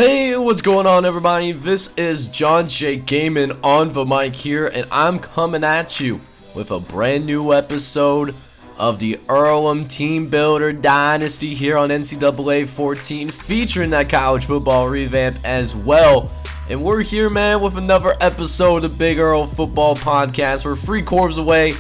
Hey, what's going on, everybody? This is John J. Gaming on the mic here, and I'm coming at you with a brand new episode of the Earl Team Builder Dynasty here on NCAA 14, featuring that college football revamp as well. And we're here, man, with another episode of Big Earl Football Podcast. We're 3/4 away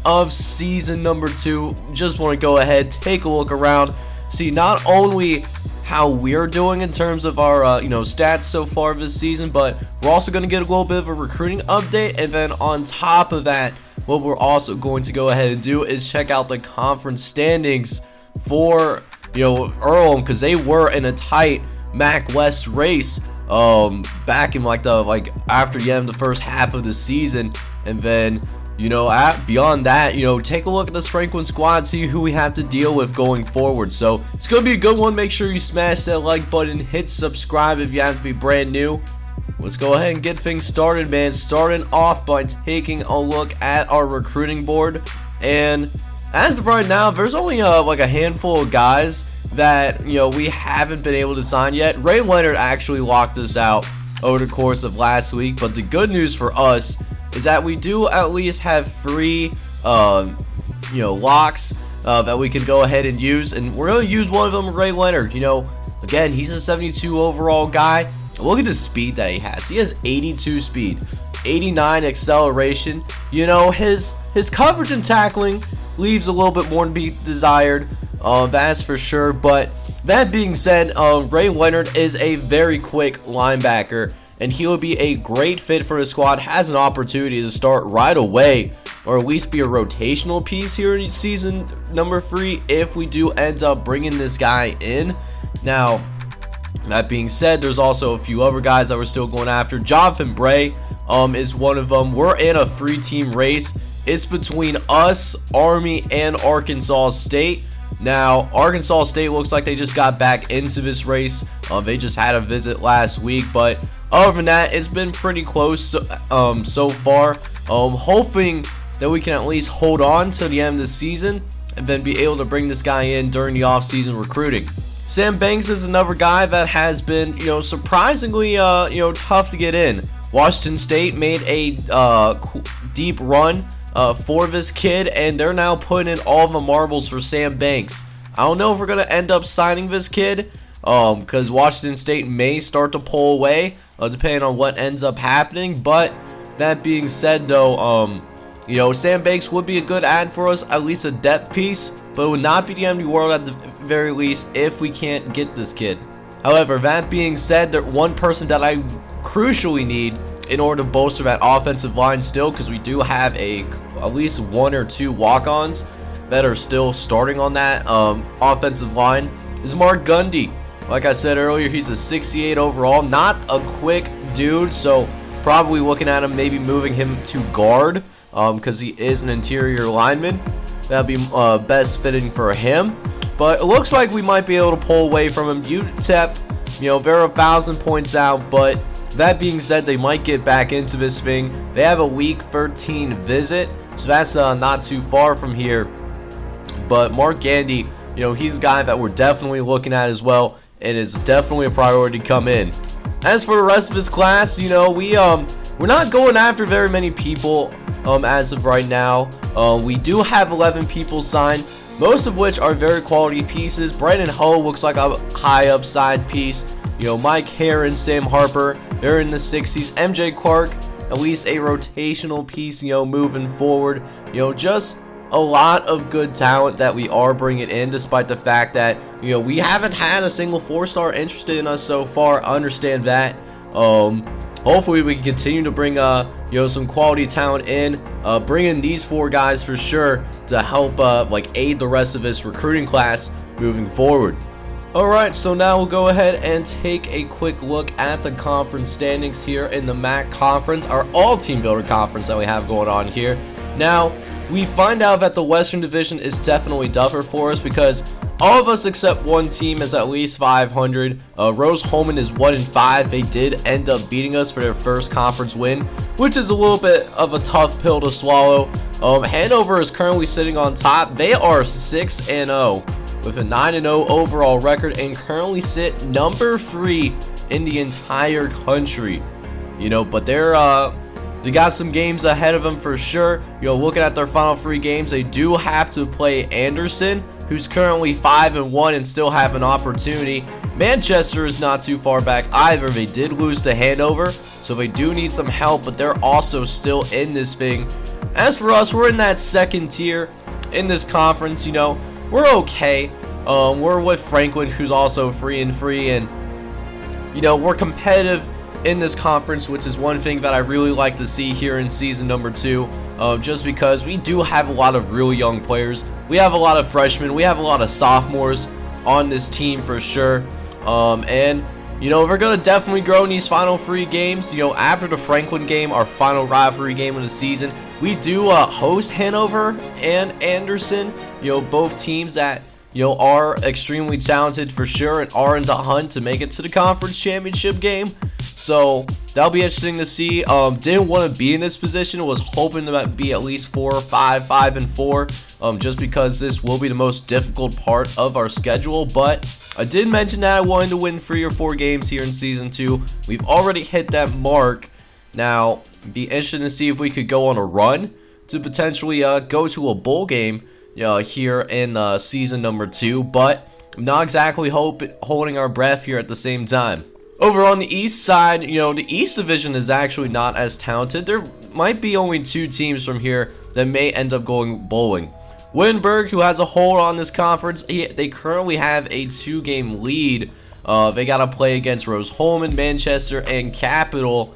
of season number 2. Just want to go ahead, take a look around, see not only how we're doing in terms of our stats so far this season, but we're also going to get a little bit of a recruiting update. And then on top of that, what we're also going to go ahead and do is check out the conference standings for Earl, because they were in a tight MAC West race back in after the end of the first half of the season. And then beyond that, take a look at the Franklin squad, see who we have to deal with going forward. So it's going to be a good one. Make sure you smash that like button, hit subscribe if you have to be brand new. Let's go ahead and get things started, man. Starting off by taking a look at our recruiting board. And as of right now, there's only a handful of guys that we haven't been able to sign yet. Leonard actually locked us out over the course of last week, but the good news for us is that we do at least have 3 locks that we can go ahead and use, and we're going to use one of them, Leonard. Again, he's a 72 overall guy. Look at the speed that he has. He has 82 speed, 89 acceleration. His coverage and tackling leaves a little bit more to be desired, that's for sure. But that being said, Leonard is a very quick linebacker, and he will be a great fit for the squad. Has an opportunity to start right away, or at least be a rotational piece here in season number 3 if we do end up bringing this guy in. Now, that being said, there's also a few other guys that we're still going after. Bray is one of them. We're in a 3-team race. It's between us, Army, and Arkansas State. Now, Arkansas State looks like they just got back into this race. They just had a visit last week, but other than that, it's been pretty close so far. Hoping that we can at least hold on to the end of the season and then be able to bring this guy in during the off-season recruiting. Sam Banks is another guy that has been, surprisingly, tough to get in. Washington State made a deep run for this kid, and they're now putting in all the marbles for Sam Banks. I don't know if we're going to end up signing this kid, because Washington State may start to pull away, depending on what ends up happening. But that being said, though, Sam Banks would be a good add for us, at least a depth piece, but it would not be the end of the world at the very least if we can't get this kid. However, that being said, there one person that I crucially need in order to bolster that offensive line still, because we do have at least 1 or 2 walk-ons that are still starting on that offensive line, is Mark Gundy. Like I said earlier, he's a 68 overall, not a quick dude, so probably looking at him, maybe moving him to guard, because he is an interior lineman. That'd be best fitting for him. But it looks like we might be able to pull away from him. UTEP, they're 1,000 points out, but that being said, they might get back into this thing. They have a week 13 visit, so that's not too far from here. But Mark Gandy, he's a guy that we're definitely looking at as well, and is definitely a priority to come in. As for the rest of this class, we're not going after very many people as of right now. We do have 11 people signed, most of which are very quality pieces. Brandon Ho looks like a high upside piece. Mike Heron, Sam Harper, they're in the 60s. MJ Clark, at least a rotational piece, moving forward. Just a lot of good talent that we are bringing in, despite the fact that, we haven't had a single 4-star interested in us so far. I understand that. Hopefully we can continue to bring some quality talent in, bring in these 4 guys for sure to help aid the rest of this recruiting class moving forward. Alright, so now we'll go ahead and take a quick look at the conference standings here in the MAC conference, our all team builder conference that we have going on here. Now, we find out that the Western Division is definitely tougher for us, because all of us except one team is at least 500. Rose-Hulman is 1-5. They did end up beating us for their first conference win, which is a little bit of a tough pill to swallow. Hanover is currently sitting on top. They are 6-0 with a 9-0 overall record, and currently sit number 3 in the entire country. But they got some games ahead of them for sure. Looking at their final 3 games, they do have to play Anderson, who's currently 5-1 and still have an opportunity. Manchester is not too far back either. They did lose to Hanover, so they do need some help, but they're also still in this thing. As for us, we're in that second tier in this conference. We're okay. We're with Franklin, who's also 3-3, and we're competitive in this conference, which is one thing that I really like to see here in season number 2, just because we do have a lot of really young players. We have a lot of freshmen, we have a lot of sophomores on this team for sure, and we're going to definitely grow in these final 3 games. After the Franklin game, our final rivalry game of the season, we do host Hanover and Anderson, both teams that are extremely talented for sure and are in the hunt to make it to the conference championship game. So that'll be interesting to see. Didn't want to be in this position. Was hoping to be at least 4 or 5, 5-4, just because this will be the most difficult part of our schedule. But I did mention that I wanted to win 3 or 4 games here in season 2. We've already hit that mark. Now, it'd be interesting to see if we could go on a run to potentially go to a bowl game here in season number 2, but I'm not exactly holding our breath here at the same time. Over on the east side, the East Division is actually not as talented. There might be only 2 teams from here that may end up going bowling. Wittenberg, who has a hold on this conference, they currently have a 2-game lead. They got to play against Rose-Hulman, Manchester, and Capital.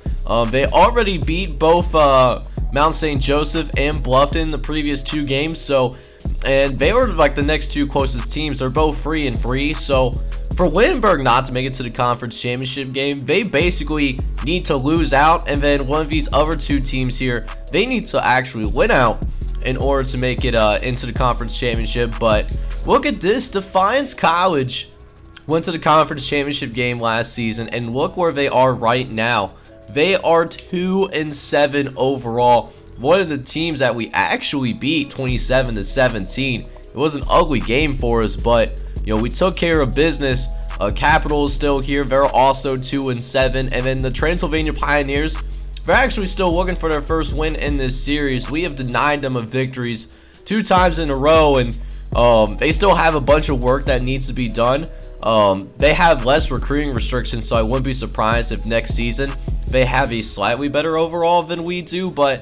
They already beat both Mount St. Joseph and Bluffton the previous 2 games, and they were like the next 2 closest teams. They're both 3-3, so for Wittenberg not to make it to the conference championship game, they basically need to lose out, and then one of these other 2 teams here, they need to actually win out in order to make it into the conference championship. But look at this, Defiance College went to the conference championship game last season, and look where they are right now. They are 2-7 overall. One of the teams that we actually beat 27-17. It was an ugly game for us, but we took care of business. Capital is still here. They're also 2-7, and then the Transylvania Pioneers, they're actually still looking for their first win in this series. We have denied them of victories 2 times in a row, and they still have a bunch of work that needs to be done. They have less recruiting restrictions, so I wouldn't be surprised if next season they have a slightly better overall than we do. But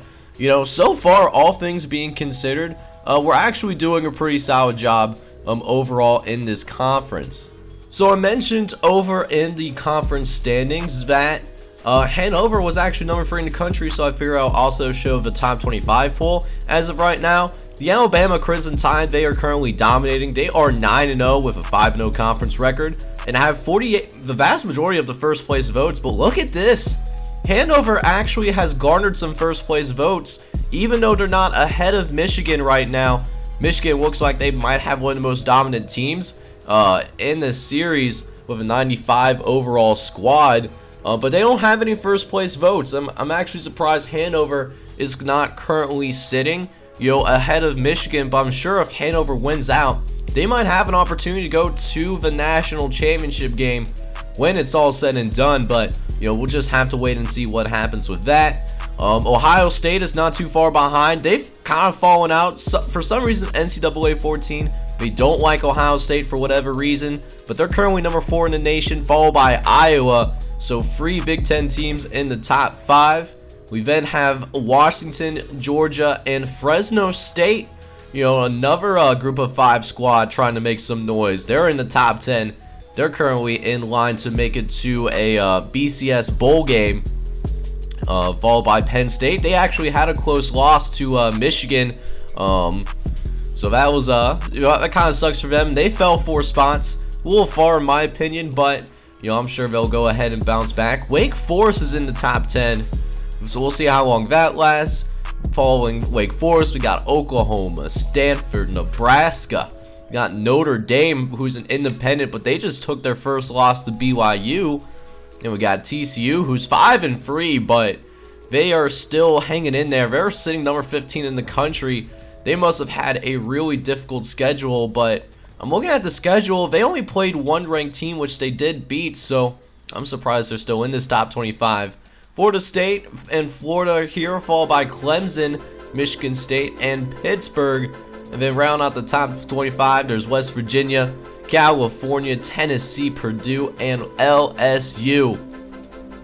so far, all things being considered, we're actually doing a pretty solid job overall in this conference. So I mentioned over in the conference standings that Hanover was actually number 3 in the country, so I figure I'll also show the top 25 poll. As of right now, the Alabama Crimson Tide, they are currently dominating. They are 9-0 with a 5-0 conference record and have the vast majority of the first place votes. But look at this. Hanover actually has garnered some first place votes, even though they're not ahead of Michigan right now. Michigan looks like they might have one of the most dominant teams in this series with a 95 overall squad, but they don't have any first place votes. I'm actually surprised Hanover is not currently sitting ahead of Michigan, but I'm sure if Hanover wins out, they might have an opportunity to go to the national championship game when it's all said and done. But we'll just have to wait and see what happens with that. Ohio State is not too far behind. They've kind of fallen out. For some reason, NCAA 14, they don't like Ohio State for whatever reason, but they're currently number 4 in the nation, followed by Iowa. So 3 Big Ten teams in the top 5. We then have Washington, Georgia, and Fresno State. Another group of 5 squad trying to make some noise. They're in the top 10. They're currently in line to make it to a BCS bowl game, followed by Penn State. They actually had a close loss to Michigan, so that was that kind of sucks for them. They fell 4 spots, a little far in my opinion, but I'm sure they'll go ahead and bounce back. Wake Forest is in the top 10, so we'll see how long that lasts. Following Wake Forest, we got Oklahoma, Stanford, Nebraska. We got Notre Dame, who's an independent, but they just took their first loss to BYU. And we got TCU, who's 5-3, but they are still hanging in there. They're sitting number 15 in the country. They must have had a really difficult schedule, but I'm looking at the schedule. They only played 1 ranked team, which they did beat, so I'm surprised they're still in this top 25. Florida State and Florida here, followed by Clemson, Michigan State, and Pittsburgh. And then round out the top 25, there's West Virginia, California, Tennessee, Purdue, and LSU.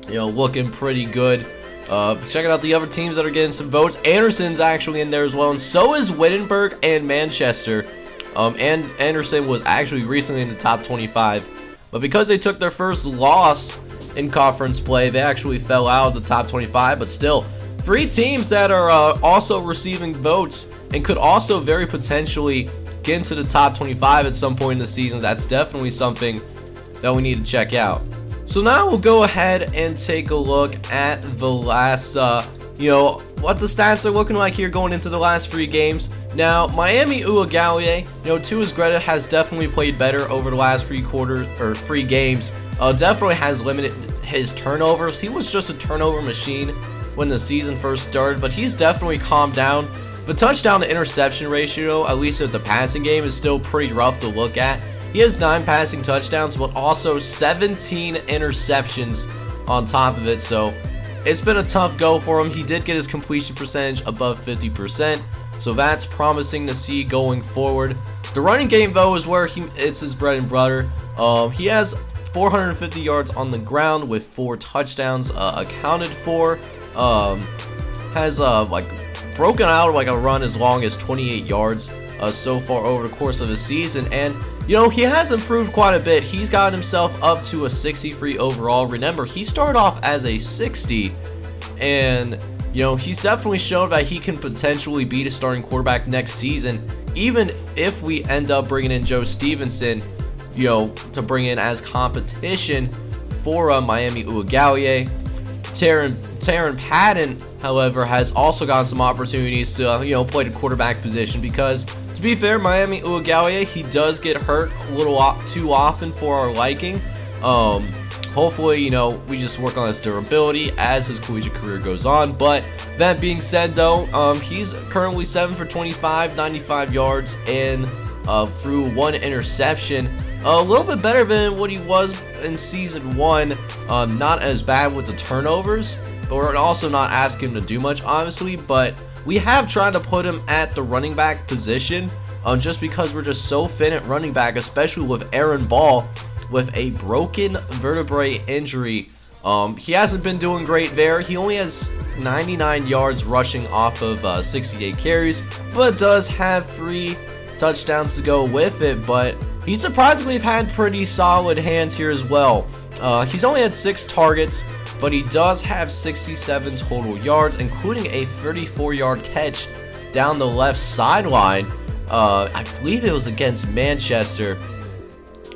Looking pretty good. Checking out the other teams that are getting some votes. Anderson's actually in there as well, and so is Wittenberg and Manchester. And Anderson was actually recently in the top 25, but because they took their first loss in conference play, they actually fell out of the top 25. But still, 3 teams that are also receiving votes and could also very potentially get into the top 25 at some point in the season. That's definitely something that we need to check out. So now we'll go ahead and take a look at the last, what the stats are looking like here going into the last 3 games. Now, Miami Uiagalelei, to his credit, has definitely played better over the last 3 games. Definitely has limited his turnovers. He was just a turnover machine when the season first started, but he's definitely calmed down. The touchdown to interception ratio, at least at the passing game, is still pretty rough to look at. He has 9 passing touchdowns, but also 17 interceptions on top of it, so it's been a tough go for him. He did get his completion percentage above 50%, so that's promising to see going forward. The running game, though, is where it's his bread and butter. He has 450 yards on the ground with 4 touchdowns accounted for. Has broken out like a run as long as 28 yards so far over the course of the season, and he has improved quite a bit. He's gotten himself up to a 63 overall. Remember, he started off as a 60, and he's definitely shown that he can potentially be the starting quarterback next season, even if we end up bringing in Joe Stevenson, to bring in as competition for Miami Uiagalelei. Taron Patton, however, has also gotten some opportunities to play the quarterback position, because to be fair, Miami Uiagalelei, he does get hurt a little too often for our liking. Hopefully, we just work on his durability as his collegiate career goes on. But that being said, though, he's currently 7 for 25, 95 yards, and through 1 interception. A little bit better than what he was in season 1. Not as bad with the turnovers, but we're also not asking him to do much, obviously. But we have tried to put him at the running back position, just because we're just so thin at running back, especially with Aaron Ball with a broken vertebrae injury. He hasn't been doing great there. He only has 99 yards rushing off of 68 carries, but does have 3 touchdowns to go with it. But he surprisingly had pretty solid hands here as well. He's only had 6 targets, but he does have 67 total yards, including a 34-yard catch down the left sideline. I believe it was against Manchester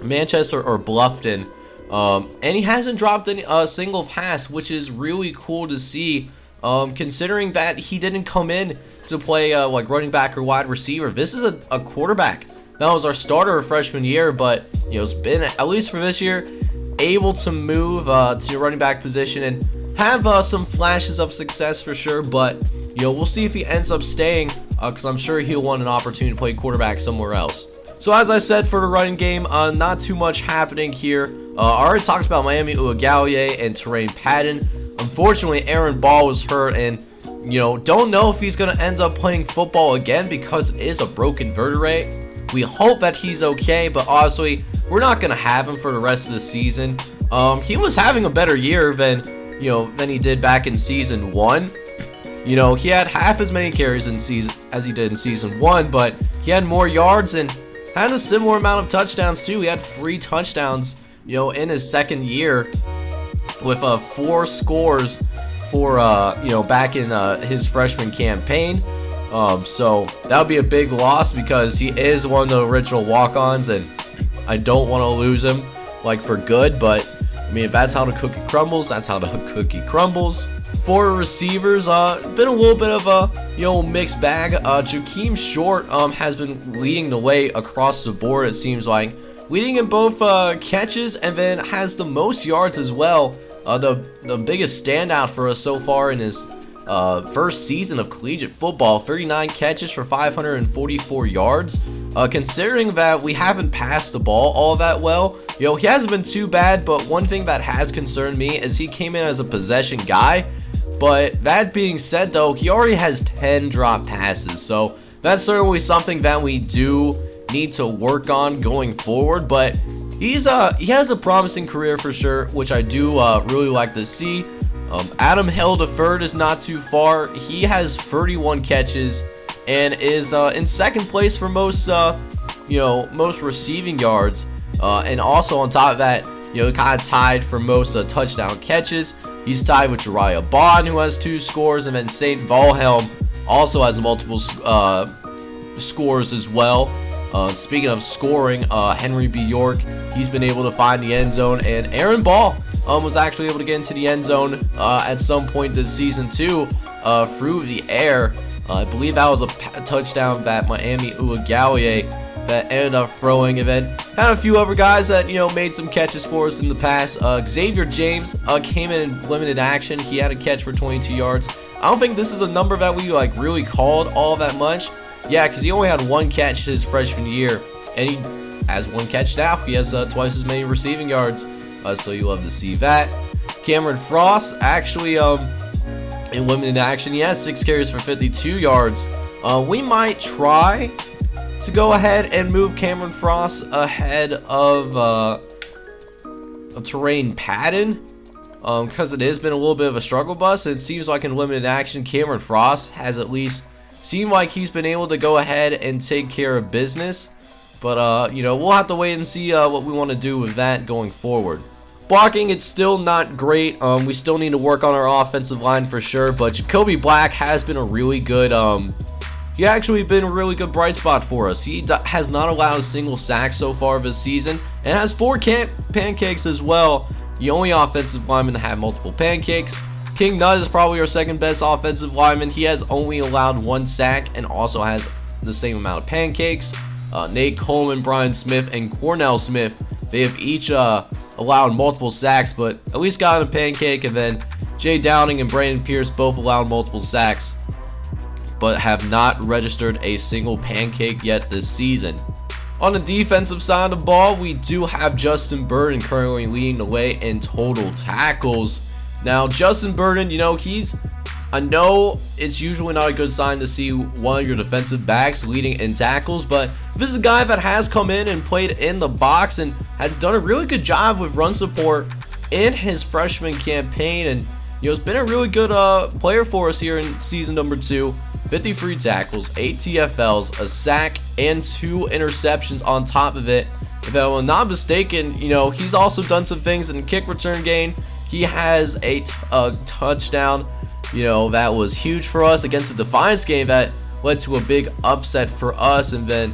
or Bluffton. And he hasn't dropped a single pass, which is really cool to see, considering that he didn't come in to play like running back or wide receiver. This is a quarterback. That was our starter freshman year, but it's been, at least for this year, able to move to your running back position and have some flashes of success for sure. But we'll see if he ends up staying, because I'm sure he'll want an opportunity to play quarterback somewhere else. So as I said, for the running game, not too much happening here. I already talked about Miami Uiagalelei and Taron Patton. Unfortunately, Aaron Ball was hurt, and don't know if he's going to end up playing football again because it is a broken vertebrae. We hope that he's okay, but honestly, we're not going to have him for the rest of the season. He was having a better year than he did back in season 1. He had half as many carries in season as he did in season 1, but he had more yards and had a similar amount of touchdowns too. He had 3 touchdowns, in his second year, with 4 scores for back in his freshman campaign. So that would be a big loss because he is one of the original walk-ons, and I don't want to lose him like for good. But I mean, if that's how the cookie crumbles, that's how the cookie crumbles. For receivers, been a little bit of a mixed bag. Jakeem Short has been leading the way across the board. It seems like leading in both catches, and then has the most yards as well. The biggest standout for us so far in his first season of collegiate football, 39 catches for 544 yards. Considering that we haven't passed the ball all that well, you know, he hasn't been too bad, but one thing that has concerned me is he came in as a possession guy. But that being said, though, he already has 10 drop passes, so that's certainly something that we do need to work on going forward. But he has a promising career for sure, which I do really like to see. Adam Hill III is not too far. He has 31 catches and is in second place for most receiving yards, and also on top of that, you know, kind of tied for most touchdown catches. He's tied with Uriah Bond, who has 2 scores, and then St. Wilhelm also has multiple scores as well. Speaking of scoring, Henry B. York, he's been able to find the end zone, and Aaron Ball was actually able to get into the end zone at some point this season too, through the air. I believe that was a touchdown that Miami Uiagalelei that ended up throwing, and then had a few other guys that, you know, made some catches for us in the past. Xavier James came in limited action. He had a catch for 22 yards. I don't think this is a number that we like really called all that much. Yeah, because he only had 1 catch his freshman year, and he has 1 catch now. He has twice as many receiving yards, so you love to see that. Cameron Frost actually in limited action, he has 6 carries for 52 yards. We might try to go ahead and move Cameron Frost ahead of a Terrain Patton, because it has been a little bit of a struggle bus. It seems like in limited action, Cameron Frost has at least seemed like he's been able to go ahead and take care of business. But, you know, we'll have to wait and see what we want to do with that going forward. Blocking, it's still not great. We still need to work on our offensive line for sure. But Jacoby Black has been a really good, he actually been a really good bright spot for us. He has not allowed a single sack so far this season, and has 4 pancakes as well. The only offensive lineman to have multiple pancakes. King Nutt is probably our second best offensive lineman. He has only allowed 1 sack and also has the same amount of pancakes. Nate Coleman, Brian Smith, and Cornell Smith, they have each allowed multiple sacks, but at least got a pancake. And then Jay Downing and Brandon Pierce both allowed multiple sacks, but have not registered a single pancake yet this season. On the defensive side of the ball, we do have Justin Burton currently leading the way in total tackles. Now, Justin Burton, you know, I know it's usually not a good sign to see one of your defensive backs leading in tackles, but this is a guy that has come in and played in the box and has done a really good job with run support in his freshman campaign, and, you know, it's been a really good player for us here in season number 2. 53 tackles, 8 TFLs, a sack, and 2 interceptions on top of it. If I'm not mistaken, you know, he's also done some things in the kick return game. He has a touchdown, you know, that was huge for us against the Defiance game that led to a big upset for us. And then,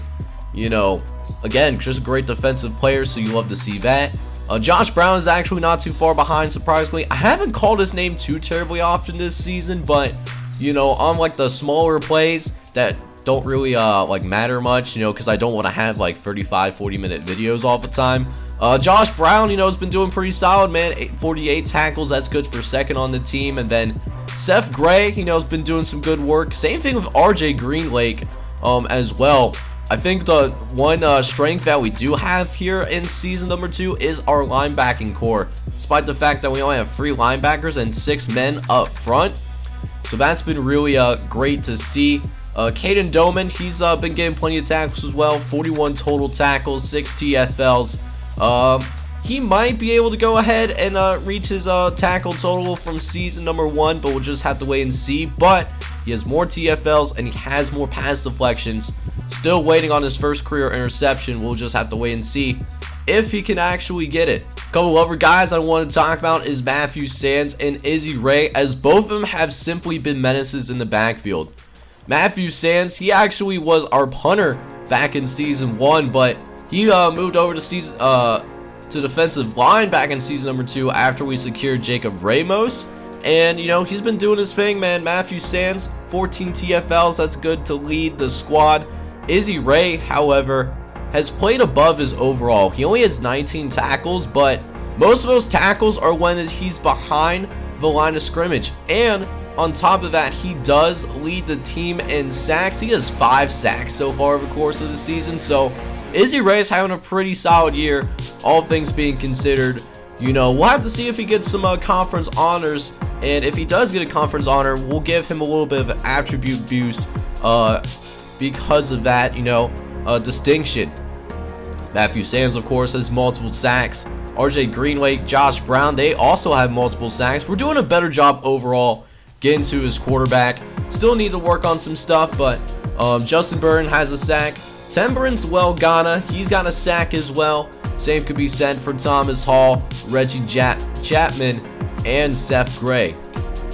you know, again, just a great defensive player, so you love to see that. Josh Brown is actually not too far behind, surprisingly. I haven't called his name too terribly often this season, but, you know, on like the smaller plays that don't really like matter much, you know, because I don't want to have like 35-40 minute videos all the time. Josh Brown, you know, has been doing pretty solid, man. 48 tackles, that's good for second on the team. And then Seth Gray, you know, has been doing some good work. Same thing with RJ Greenlake as well. I think the one strength that we do have here in season number 2 is our linebacking core, despite the fact that we only have 3 linebackers and 6 men up front. So that's been really great to see. Caden Doman, he's been getting plenty of tackles as well. 41 total tackles, 6 TFLs. He might be able to go ahead and reach his tackle total from season number 1, but we'll just have to wait and see. But he has more TFLs and he has more pass deflections. Still waiting on his first career interception. We'll just have to wait and see if he can actually get it. A couple other guys I want to talk about is Matthew Sands and Izzy Ray, as both of them have simply been menaces in the backfield. Matthew Sands, he actually was our punter back in season 1, but he moved over to defensive line back in season number 2 after we secured Jacob Ramos. And, you know, he's been doing his thing, man. Matthew Sands, 14 TFLs, that's good to lead the squad. Izzy Ray, however, has played above his overall. He only has 19 tackles, but most of those tackles are when he's behind the line of scrimmage. And On top of that, he does lead the team in sacks. He has 5 sacks so far over the course of the season. So Izzy Ray is having a pretty solid year, all things being considered. You know, we'll have to see if he gets some conference honors. And if he does get a conference honor, we'll give him a little bit of an attribute boost because of that, you know, distinction. Matthew Sanders, of course, has multiple sacks. RJ Greenway, Josh Brown, they also have multiple sacks. We're doing a better job overall getting to his quarterback. Still need to work on some stuff, but Justin Burton has a sack. Temperance Ghana, he's got a sack as well. Same could be said for Thomas Hall, Reggie Chapman, and Seth Gray.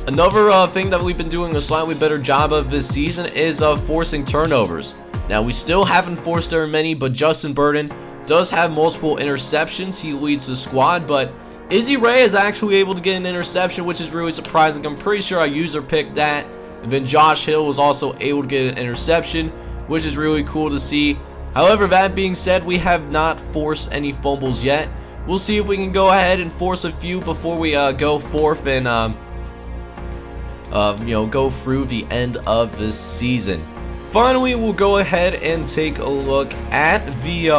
Another thing that we've been doing a slightly better job of this season is forcing turnovers. Now, we still haven't forced very many, but Justin Burton does have multiple interceptions. He leads the squad, but Izzy Ray is actually able to get an interception, which is really surprising. I'm pretty sure our user picked that. And then Josh Hill was also able to get an interception, which is really cool to see. However, that being said, we have not forced any fumbles yet. We'll see if we can go ahead and force a few before we go forth and go through the end of this season. Finally, we'll go ahead and take a look at the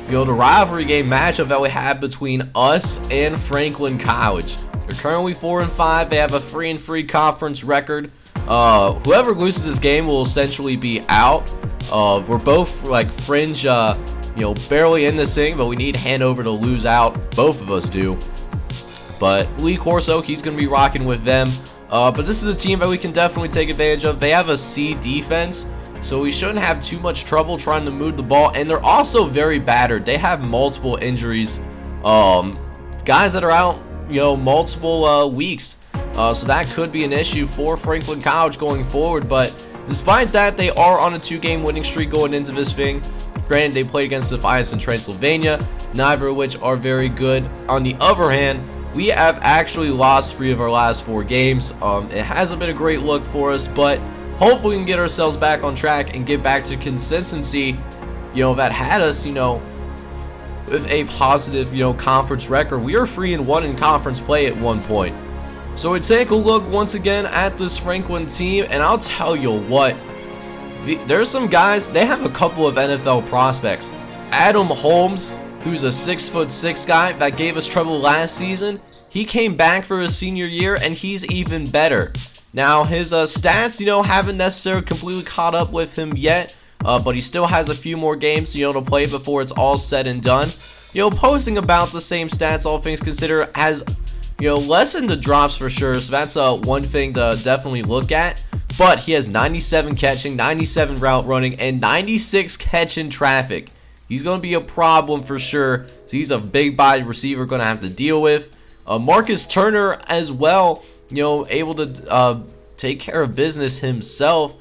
the rivalry game matchup that we have between us and Franklin College. They're currently 4-5. They have a 3-3 conference record. Whoever loses this game will essentially be out. We're both like fringe, barely in this thing, but we need Hanover to lose out. Both of us do. But Lee Corso, he's going to be rocking with them. But this is a team that we can definitely take advantage of. They have a C defense, so we shouldn't have too much trouble trying to move the ball. And they're also very battered. They have multiple injuries. Guys that are out, multiple weeks. So that could be an issue for Franklin College going forward. But despite that, they are on a 2-game winning streak going into this thing. Granted, they played against Defiance and Transylvania, neither of which are very good. On the other hand, we have actually lost 3 of our last 4 games. It hasn't been a great look for us, but hopefully we can get ourselves back on track and get back to consistency, that had us, with a positive, conference record. We are 3-1 in conference play at one point. So we take a look once again at this Franklin team, and I'll tell you what, there's some guys, they have a couple of NFL prospects. Adam Holmes, who's a 6'6" guy that gave us trouble last season. He came back for his senior year, and he's even better. Now, his stats, haven't necessarily completely caught up with him yet, but he still has a few more games, to play before it's all said and done. Posting about the same stats, all things considered, has, lessened the drops for sure, so that's one thing to definitely look at. But he has 97 catching, 97 route running, and 96 catch in traffic. He's going to be a problem for sure. So he's a big body receiver going to have to deal with. Marcus Turner as well, able to take care of business himself.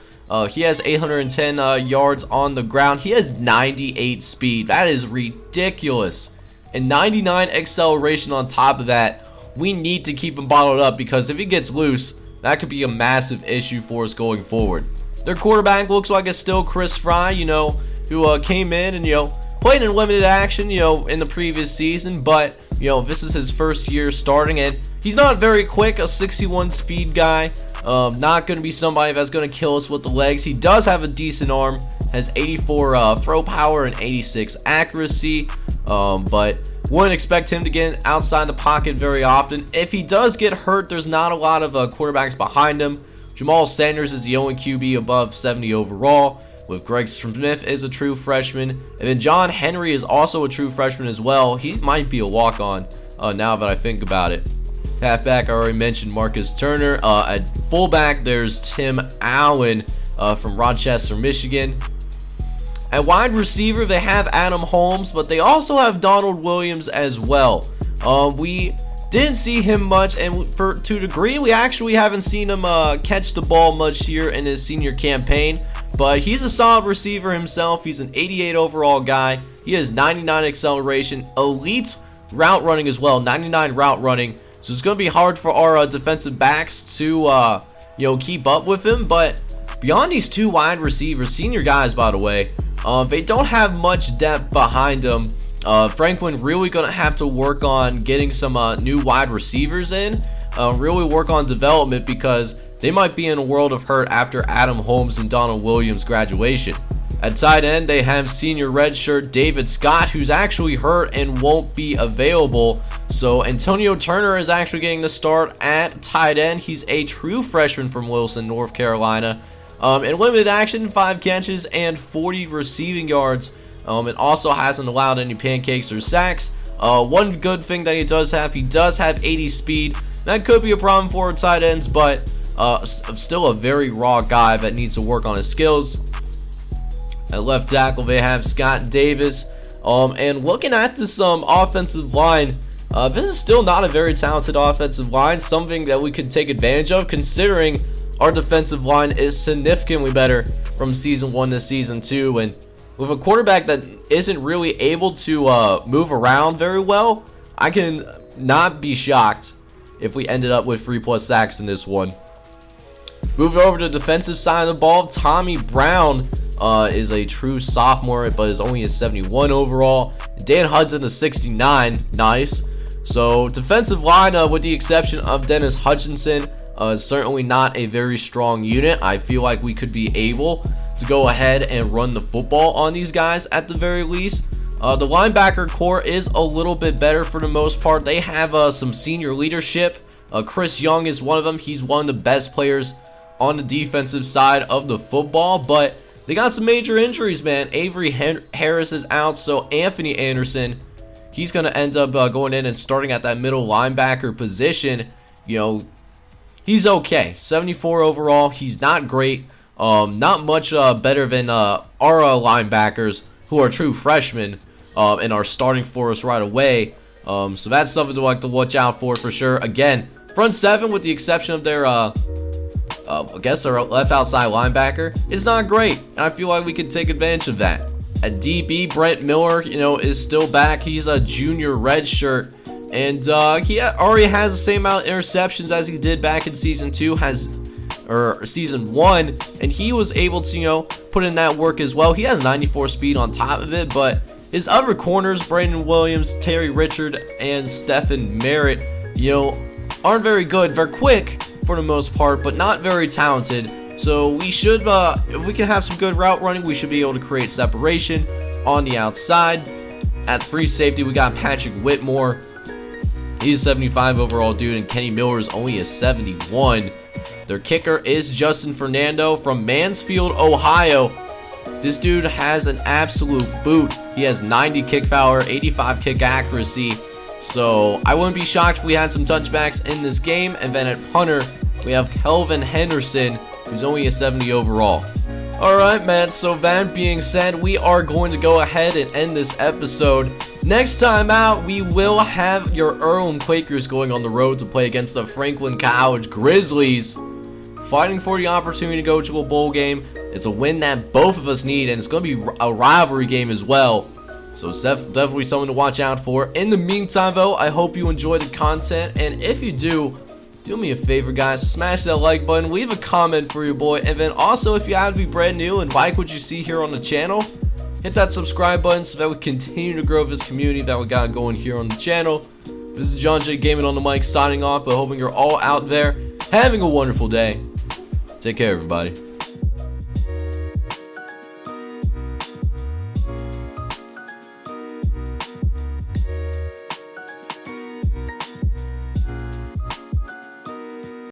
He has 810 yards on the ground. He has 98 speed. That is ridiculous. And 99 acceleration on top of that. We need to keep him bottled up because if he gets loose, that could be a massive issue for us going forward. Their quarterback looks like it's still Chris Fry, who came in and, played in limited action, in the previous season. But, this is his first year starting, and he's not very quick, a 61 speed guy. Not going to be somebody that's going to kill us with the legs. He does have a decent arm, has 84 throw power and 86 accuracy, but wouldn't expect him to get outside the pocket very often. If he does get hurt, there's not a lot of quarterbacks behind him. Jamal Sanders is the only QB above 70 overall, with Greg Smith is a true freshman. And then John Henry is also a true freshman as well. He might be a walk-on now that I think about it. Halfback, I already mentioned Marcus Turner. At fullback, there's Tim Allen from Rochester, Michigan. At wide receiver, they have Adam Holmes, but they also have Donald Williams as well. We didn't see him much, and to a degree, we actually haven't seen him catch the ball much here in his senior campaign. But he's a solid receiver himself. He's an 88 overall guy. He has 99 acceleration, elite route running as well, 99 route running. So it's going to be hard for our defensive backs to, keep up with him. But beyond these 2 wide receivers, senior guys, by the way, they don't have much depth behind them. Franklin really going to have to work on getting some new wide receivers in, really work on development because they might be in a world of hurt after Adam Holmes and Donald Williams' graduation. At tight end, they have senior redshirt David Scott, who's actually hurt and won't be available. So Antonio Turner is actually getting the start at tight end. He's a true freshman from Wilson, North Carolina. In limited action, 5 catches and 40 receiving yards. It also hasn't allowed any pancakes or sacks. One good thing that he does have 80 speed. That could be a problem for tight ends, but still a very raw guy that needs to work on his skills. At left tackle, they have Scott Davis. And looking at this offensive line, this is still not a very talented offensive line, something that we could take advantage of considering our defensive line is significantly better from season 1 to season 2. And with a quarterback that isn't really able to move around very well, I can not be shocked if we ended up with 3+ sacks in this one. Moving over to the defensive side of the ball, Tommy Brown is a true sophomore, but is only a 71 overall. Dan Hudson a 69, nice. So defensive line, with the exception of Dennis Hutchinson, is certainly not a very strong unit. I feel like we could be able to go ahead and run the football on these guys at the very least. The linebacker core is a little bit better for the most part. They have some senior leadership. Chris Young is one of them. He's one of the best players on the defensive side of the football, but they got some major injuries, man. Avery Harris is out, so Anthony Anderson, he's going to end up going in and starting at that middle linebacker position. You know, he's okay. 74 overall. He's not great. Not much better than our linebackers, who are true freshmen and are starting for us right away. So that's something to like to watch out for sure. Again, front seven, with the exception of their I guess our left outside linebacker, is not great, and I feel like we could take advantage of that. At DB, Brent Miller, is still back. He's a junior redshirt, and he already has the same amount of interceptions as he did back in season 2, or season 1, and he was able to, put in that work as well. He has 94 speed on top of it, but his other corners, Brandon Williams, Terry Richard, and Stephen Merritt, aren't very good. They're quick for the most part, but not very talented. So we should, if we can have some good route running, we should be able to create separation on the outside. At free safety, we got Patrick Whitmore. He's a 75 overall dude, and Kenny Miller is only a 71. Their kicker is Justin Fernando from Mansfield, Ohio. This dude has an absolute boot. He has 90 kick power, 85 kick accuracy. So I wouldn't be shocked if we had some touchbacks in this game. And then at punter, we have Kelvin Henderson, who's only a 70 overall. Alright, man, so that being said, we are going to go ahead and end this episode. Next time out, we will have your Earl and Quakers going on the road to play against the Franklin College Grizzlies, fighting for the opportunity to go to a bowl game. It's a win that both of us need, and it's going to be a rivalry game as well. So it's definitely something to watch out for. In the meantime, though, I hope you enjoy the content, and if you do me a favor, guys, smash that like button, leave a comment for your boy, and then also, if you happen to be brand new and like what you see here on the channel, hit that subscribe button so that we continue to grow this community that we got going here on the channel. This is John J. Gaming on the mic signing off, but hoping you're all out there having a wonderful day. Take care, everybody.